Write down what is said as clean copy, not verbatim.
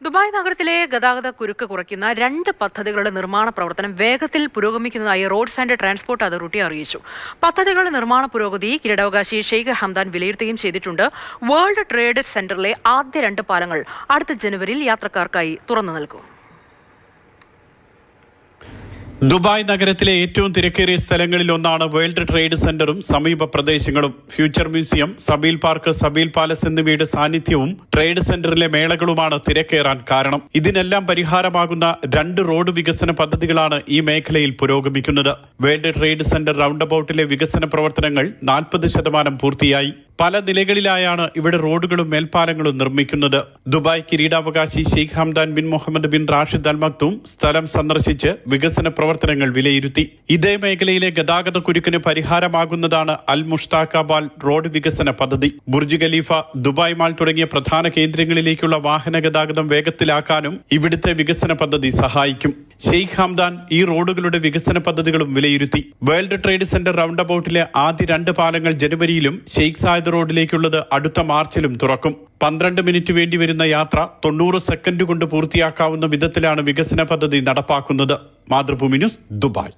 Dubai നഗരത്തിലെ ഗതാഗത കുരുക്ക് കുറയ്ക്കുന്ന 2 പദ്ധതികളുടെ നിർമ്മാണ പ്രവർത്തനം വേഗത്തിൽ പുരോഗമിക്കുന്നതായി റോഡ്സ് ആൻഡ് ട്രാൻസ്പോർട്ട് അതോറിറ്റി അറിയിച്ചു. പദ്ധതികളുടെ നിർമ്മാണ പുരോഗതി കിരീടാവകാശി ഷെയ്ഖ് ഹംദാൻ വിലയിരുത്തുകയും ചെയ്തിട്ടുണ്ട്. വേൾഡ് ട്രേഡ് സെന്ററിലെ ആദ്യ 2 പാലങ്ങൾ അടുത്ത ജനുവരിയിൽ യാത്രക്കാർക്കായി തുറന്നു നൽകും. ദുബായ് നഗരത്തിലെ ഏറ്റവും തിരക്കേറിയ സ്ഥലങ്ങളിൽ ഒന്നാണ് വേൾഡ് ട്രേഡ് സെന്ററും സമീപ പ്രദേശങ്ങളും. ഫ്യൂച്ചർ മ്യൂസിയം, സബീൽ പാർക്ക്, സബീൽ പാലസ് എന്നിവയുടെ സാന്നിധ്യവും ട്രേഡ് സെന്ററിലെ മേളകളുമാണ് തിരക്കേറാൻ കാരണം. ഇതിനെല്ലാം പരിഹാരമാകുന്ന 2 റോഡ് വികസന പദ്ധതികളാണ് ഈ മേഖലയിൽ പുരോഗമിക്കുന്നത്. വേൾഡ് ട്രേഡ് സെന്റർ റൗണ്ട് അബൌട്ടിലെ വികസന പ്രവർത്തനങ്ങൾ 40% പൂർത്തിയായി. പല നിലകളിലായാണ് ഇവിടെ റോഡുകളും മേൽപ്പാലങ്ങളും നിർമ്മിക്കുന്നത്. ദുബായ് കിരീടാവകാശി Sheikh Hamdan bin Mohammed bin Rashid Al Maktoum സ്ഥലം സന്ദർശിച്ച് വികസന പ്രവർത്തനങ്ങൾ വിലയിരുത്തി. ഇതേ മേഖലയിലെ ഗതാഗത കുരുക്കിന് പരിഹാരമാകുന്നതാണ് അൽ മുഷ്താഖാബാൽ റോഡ് വികസന പദ്ധതി. ബുർജ് ഖലീഫ, ദുബായ് മാൾ തുടങ്ങിയ പ്രധാന കേന്ദ്രങ്ങളിലേക്കുള്ള വാഹന ഗതാഗതം വേഗത്തിലാക്കാനും ഇവിടുത്തെ വികസന പദ്ധതി സഹായിക്കും. ഷെയ്ഖ് ഹംദാൻ ഈ റോഡുകളുടെ വികസന പദ്ധതികളും വിലയിരുത്തി. വേൾഡ് ട്രേഡ് സെന്റർ റൗണ്ട് അബൌട്ടിലെ ആദ്യ 2 പാലങ്ങൾ ജനുവരിയിലും ഷെയ്ഖ് സായദ് റോഡിലേക്കുള്ളത് അടുത്ത മാർച്ചിലും തുറക്കും. 12 മിനിറ്റ് വേണ്ടിവരുന്ന യാത്ര 90 സെക്കൻഡ് കൊണ്ട് പൂർത്തിയാക്കാവുന്ന വിധത്തിലാണ് വികസന പദ്ധതി നടപ്പാക്കുന്നത്. Mathrubhumi news, Dubai.